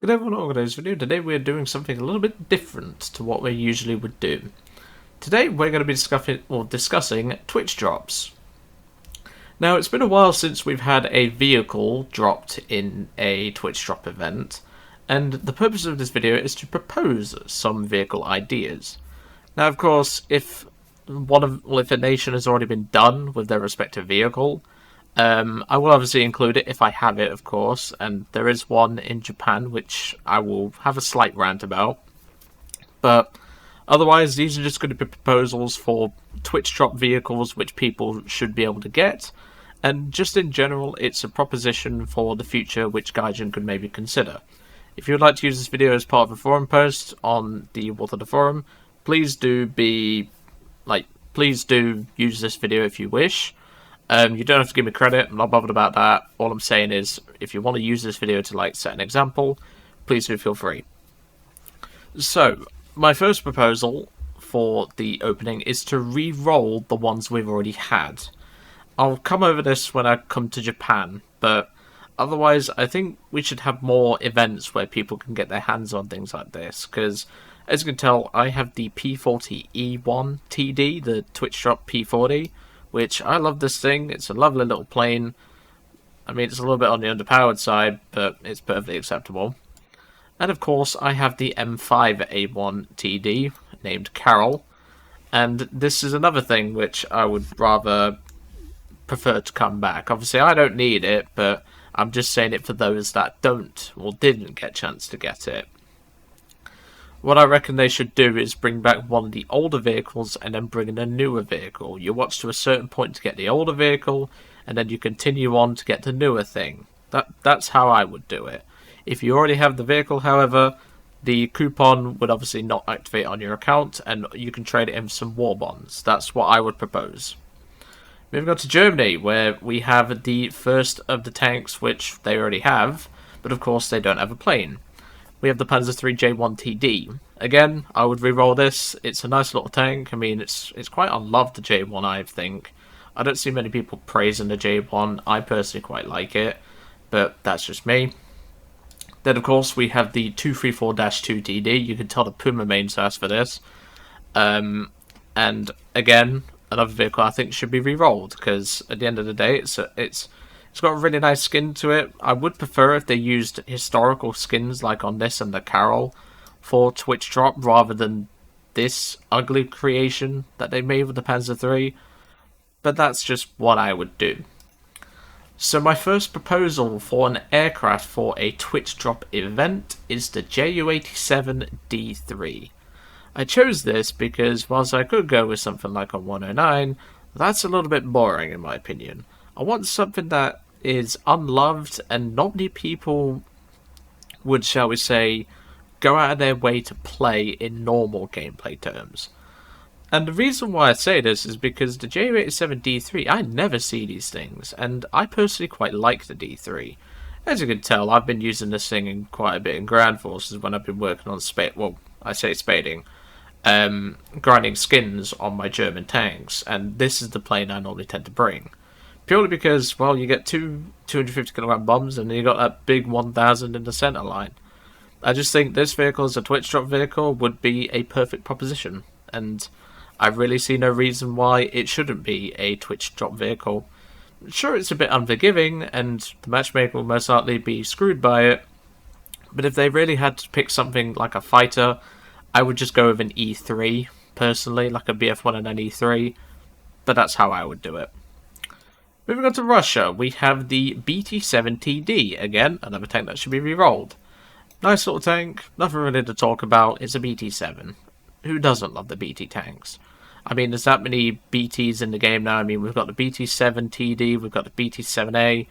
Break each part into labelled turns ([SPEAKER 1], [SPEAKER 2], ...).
[SPEAKER 1] Good everyone, welcome to today's video. Today we're doing something a little bit different to what we usually would do. Today we're going to be discussing Twitch drops. Now it's been a while since we've had a vehicle dropped in a Twitch drop event, and the purpose of this video is to propose some vehicle ideas. Now of course, if a nation has already been done with their respective vehicle, I will obviously include it if I have it, of course, and there is one in Japan which I will have a slight rant about. But otherwise, these are just going to be proposals for Twitch drop vehicles which people should be able to get, and just in general, it's a proposition for the future which Gaijin could maybe consider. If you would like to use this video as part of a forum post on the World of the Forum, please do use this video if you wish. You don't have to give me credit, I'm not bothered about that. All I'm saying is, if you want to use this video to set an example, please do feel free. So, my first proposal for the opening is to re-roll the ones we've already had. I'll come over this when I come to Japan, but otherwise I think we should have more events where people can get their hands on things like this, because as you can tell, I have the P40E1 TD, the Twitch drop P40, which I love this thing. It's a lovely little plane. I mean, it's a little bit on the underpowered side, but it's perfectly acceptable. And of course, I have the M5A1 TD, named Carol, and this is another thing which I would rather prefer to come back. Obviously, I don't need it, but I'm just saying it for those that don't or didn't get a chance to get it. What I reckon they should do is bring back one of the older vehicles and then bring in a newer vehicle. You watch to a certain point to get the older vehicle, and then you continue on to get the newer thing. That's how I would do it. If you already have the vehicle, however, the coupon would obviously not activate on your account, and you can trade it in for some war bonds. That's what I would propose. Moving on to Germany, where we have the first of the tanks, which they already have, but of course they don't have a plane. We have the Panzer III J1 TD. Again, I would re-roll this. It's a nice little tank. I mean, it's quite unloved, the J1, I think. I don't see many people praising the J1. I personally quite like it, but that's just me. Then, of course, we have the 234-2 TD. You can tell the Puma main source for this. And again, another vehicle I think should be re-rolled, because at the end of the day, it's got a really nice skin to it. I would prefer if they used historical skins like on this and the Carol for Twitch drop rather than this ugly creation that they made with the Panzer III. But that's just what I would do. So my first proposal for an aircraft for a Twitch drop event is the Ju-87D3. I chose this because whilst I could go with something like a 109, that's a little bit boring in my opinion. I want something that is unloved and not many people would, shall we say, go out of their way to play in normal gameplay terms. And the reason why I say this is because the Ju-87D3, I never see these things, and I personally quite like the D3. As you can tell, I've been using this thing in quite a bit in Ground Forces when I've been working on spading, grinding skins on my German tanks, and this is the plane I normally tend to bring. Purely because, well, you get two 250kg bombs and then you got that big 1000 in the center line. I just think this vehicle as a Twitch drop vehicle would be a perfect proposition, and I really see no reason why it shouldn't be a Twitch drop vehicle. Sure, it's a bit unforgiving, and the matchmaker will most likely be screwed by it, but if they really had to pick something like a fighter, I would just go with an E3, personally, like a BF-109 E3, but that's how I would do it. Moving on to Russia, we have the BT-7TD, again, another tank that should be re-rolled. Nice little tank, nothing really to talk about, it's a BT-7. Who doesn't love the BT tanks? I mean, there's that many BTs in the game now. I mean, we've got the BT-7TD, we've got the BT-7A,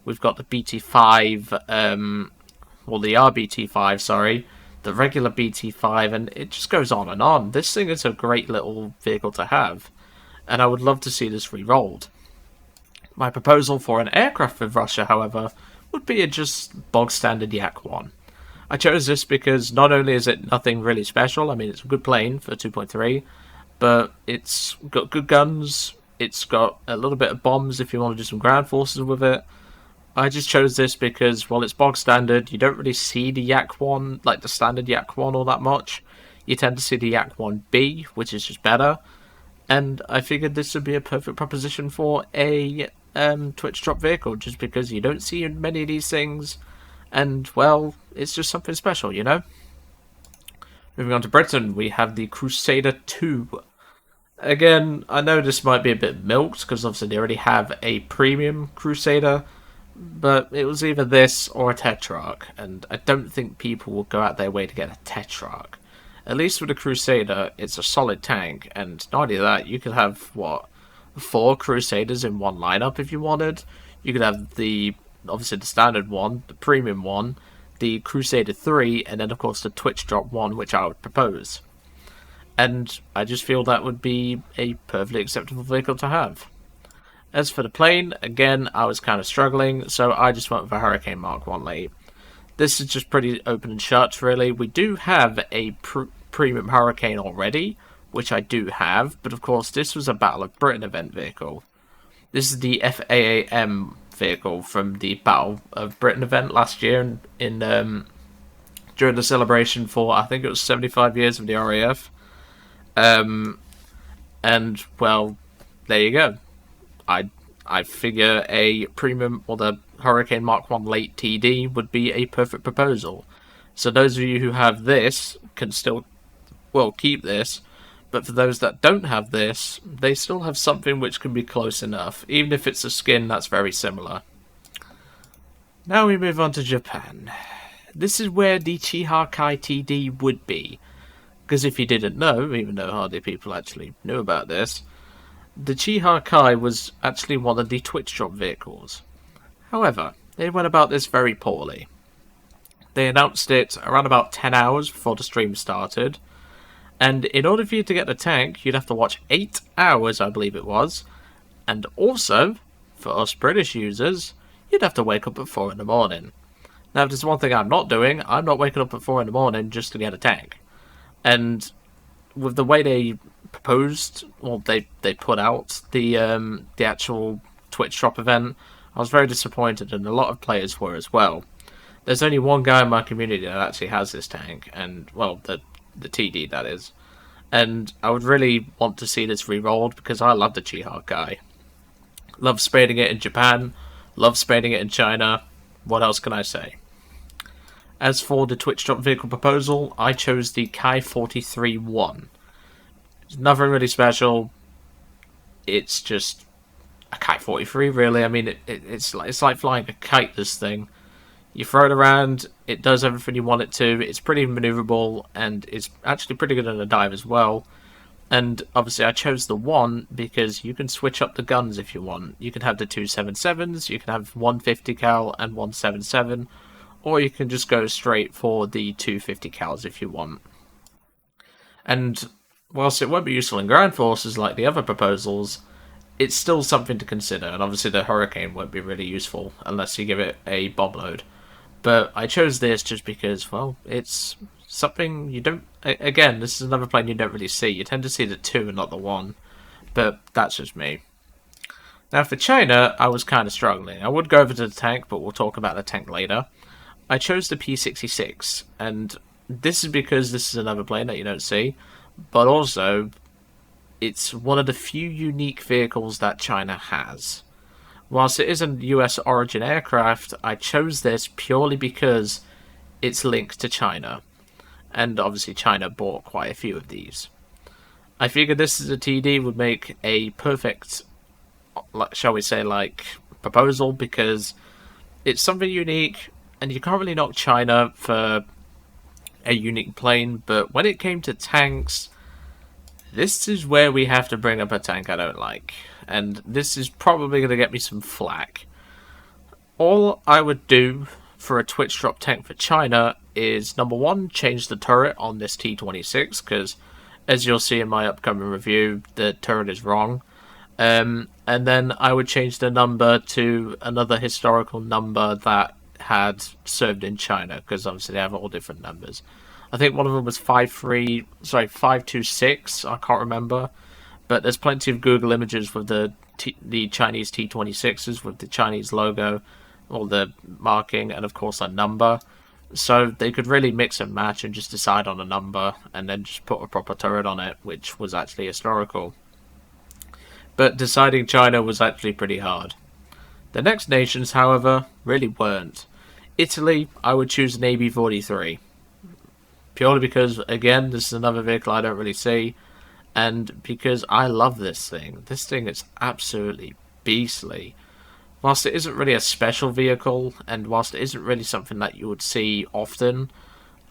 [SPEAKER 1] we've got the BT-5, the RBT-5, sorry, the regular BT-5, and it just goes on and on. This thing is a great little vehicle to have, and I would love to see this re-rolled. My proposal for an aircraft with Russia, however, would be a just bog standard Yak-1. I chose this because not only is it nothing really special, I mean it's a good plane for 2.3, but it's got good guns, it's got a little bit of bombs if you want to do some ground forces with it, I just chose this because, well, it's bog standard. You don't really see the Yak 1, like the standard Yak 1, all that much. You tend to see the Yak 1B, which is just better. And I figured this would be a perfect proposition for a Twitch drop vehicle, just because you don't see many of these things. And, well, it's just something special, you know? Moving on to Britain, we have the Crusader 2. Again, I know this might be a bit milked, because obviously they already have a premium Crusader, but it was either this or a Tetrarch, and I don't think people will go out their way to get a Tetrarch. At least with the Crusader, it's a solid tank, and not only that, you could have, what, 4 Crusaders in one lineup if you wanted. You could have obviously the standard one, the premium one, the Crusader 3, and then of course the Twitch drop one, which I would propose. And I just feel that would be a perfectly acceptable vehicle to have. As for the plane, again, I was kind of struggling, so I just went with a Hurricane Mark 1 late. This is just pretty open and shut, really. We do have a premium Hurricane already, which I do have, but of course this was a Battle of Britain event vehicle. This is the FAAM vehicle from the Battle of Britain event last year during the celebration for, I think it was 75 years of the RAF. And, well, there you go. I figure a premium, or the Hurricane Mark 1 late TD would be a perfect proposal. So those of you who have this can still, well, keep this, but for those that don't have this, they still have something which can be close enough, even if it's a skin that's very similar. Now we move on to Japan. This is where the Chiha Kai TD would be. Because if you didn't know, even though hardly people actually knew about this, the Chiha Kai was actually one of the Twitch drop vehicles. However, they went about this very poorly. They announced it around about 10 hours before the stream started, and in order for you to get the tank, you'd have to watch 8 hours, I believe it was, and also, for us British users, you'd have to wake up at 4 in the morning. Now, if there's one thing I'm not doing, I'm not waking up at 4 in the morning just to get a tank. And with the way they proposed, well, they put out the actual Twitch drop event, I was very disappointed, and a lot of players were as well. There's only one guy in my community that actually has this tank, and, well, the TD, that is. And I would really want to see this re-rolled, because I love the Chiha Kai. Love spading it in Japan, love spading it in China. What else can I say? As for the Twitch drop vehicle proposal, I chose the Kai 43-1. It's nothing really special. It's just a Kai 43, really. I mean, it's like flying a kite, this thing. You throw it around, it does everything you want it to. It's pretty maneuverable, and it's actually pretty good in a dive as well. And obviously I chose the 1 because you can switch up the guns if you want. You can have the 277s, you can have 150 cal and 177, or you can just go straight for the 250 cals if you want. And whilst it won't be useful in ground forces like the other proposals, it's still something to consider, and obviously the Hurricane won't be really useful unless you give it a bomb load. But I chose this just because, well, it's something you don't... Again, this is another plane you don't really see. You tend to see the 2 and not the 1, but that's just me. Now for China, I was kind of struggling. I would go over to the tank, but we'll talk about the tank later. I chose the P66, and this is because this is another plane that you don't see, but also it's one of the few unique vehicles that China has. Whilst it is a US origin aircraft, I chose this purely because it's linked to China, and obviously China bought quite a few of these. I figured this as a TD would make a perfect, shall we say, like, proposal, because it's something unique, and you can't really knock China for a unique plane, but when it came to tanks, this is where we have to bring up a tank I don't like, and this is probably going to get me some flack. All I would do for a Twitch drop tank for China is, number 1, change the turret on this T26, because as you'll see in my upcoming review, the turret is wrong. And then I would change the number to another historical number that had served in China, because obviously they have all different numbers. I think one of them was 526, I can't remember. But there's plenty of Google images with the Chinese T26s with the Chinese logo. or the marking, and of course a number. So they could really mix and match and just decide on a number and then just put a proper turret on it, which was actually historical. But deciding China was actually pretty hard. The next nations, however, really weren't. Italy, I would choose an AB-43. Purely because, again, this is another vehicle I don't really see. And because I love this thing. This thing is absolutely beastly. Whilst it isn't really a special vehicle, and whilst it isn't really something that you would see often,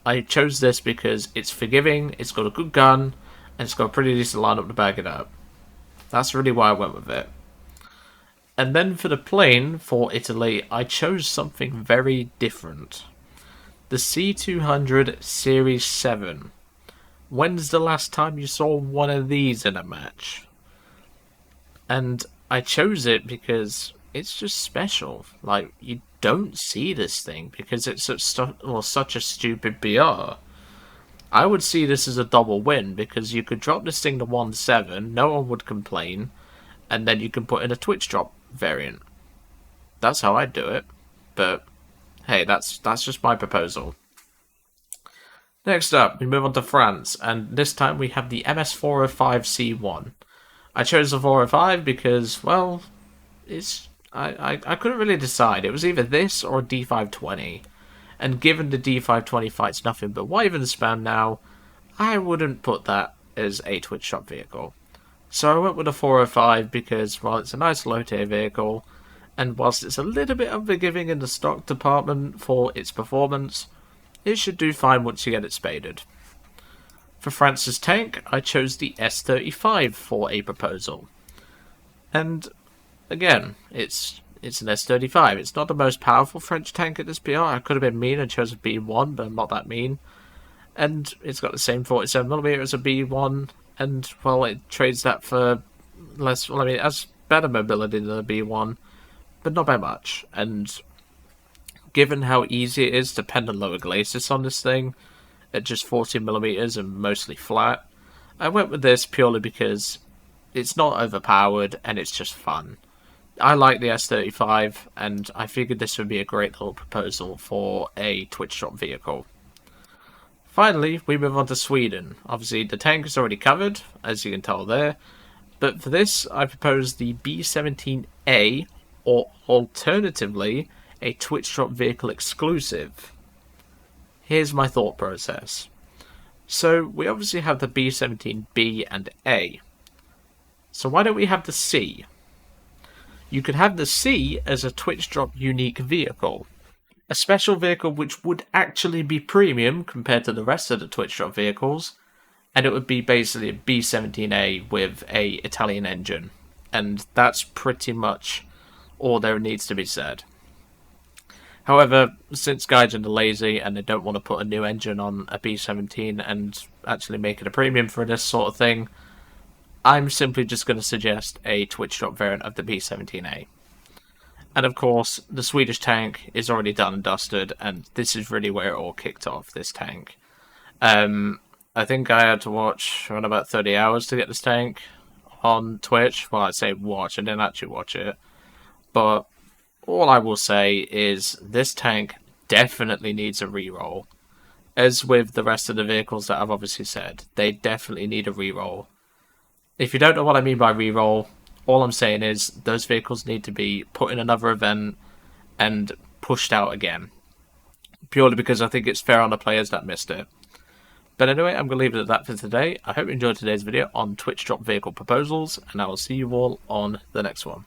[SPEAKER 1] I chose this because it's forgiving, it's got a good gun, and it's got a pretty decent lineup to back it up. That's really why I went with it. And then for the plane, for Italy, I chose something very different. The C200 Series 7. When's the last time you saw one of these in a match? And I chose it because it's just special. Like, you don't see this thing because it's such a stupid BR. I would see this as a double win because you could drop this thing to 1.7, no one would complain, and then you can put in a Twitch drop variant. That's how I'd do it. But hey, that's just my proposal. Next up, we move on to France, and this time we have the MS405C1. I chose the 405 because, well, I couldn't really decide. It was either this or D520. And given the D520 fights nothing but Wyvern spam now, I wouldn't put that as a Twitch shop vehicle. So I went with a 405 because, while it's a nice low tier vehicle, and whilst it's a little bit unforgiving in the stock department for its performance, it should do fine once you get it spaded. For France's tank, I chose the S35 for a proposal. And again, it's an S35. It's not the most powerful French tank at this BR. I could have been mean and chose a B1, but I'm not that mean. And it's got the same 47mm as a B1, and, well, it trades that for less, well, I mean, it has better mobility than a B1, but not by much. And given how easy it is to pen and lower glacis on this thing, at just 40mm and mostly flat, I went with this purely because it's not overpowered and it's just fun. I like the S35, and I figured this would be a great little proposal for a Twitch drop vehicle. Finally, we move on to Sweden. Obviously, the tank is already covered, as you can tell there, but for this, I propose the B17A, or alternatively, a Twitch drop vehicle exclusive. Here's my thought process. So, we obviously have the B17B and A. So why don't we have the C? You could have the C as a Twitch drop unique vehicle. A special vehicle which would actually be premium compared to the rest of the Twitch drop vehicles, and it would be basically a B17A with a Italian engine. And that's pretty much all there needs to be said. However, since Gaijin are lazy and they don't want to put a new engine on a B17 and actually make it a premium for this sort of thing, I'm simply just going to suggest a Twitch drop variant of the B17A. And of course, the Swedish tank is already done and dusted, and this is really where it all kicked off, this tank. I think I had to watch around about 30 hours to get this tank on Twitch. Well, I'd say watch, I didn't actually watch it. But all I will say is this tank definitely needs a reroll. As with the rest of the vehicles that I've obviously said, they definitely need a reroll. If you don't know what I mean by reroll, all I'm saying is those vehicles need to be put in another event and pushed out again. Purely because I think it's fair on the players that missed it. But anyway, I'm going to leave it at that for today. I hope you enjoyed today's video on Twitch drop vehicle proposals, and I will see you all on the next one.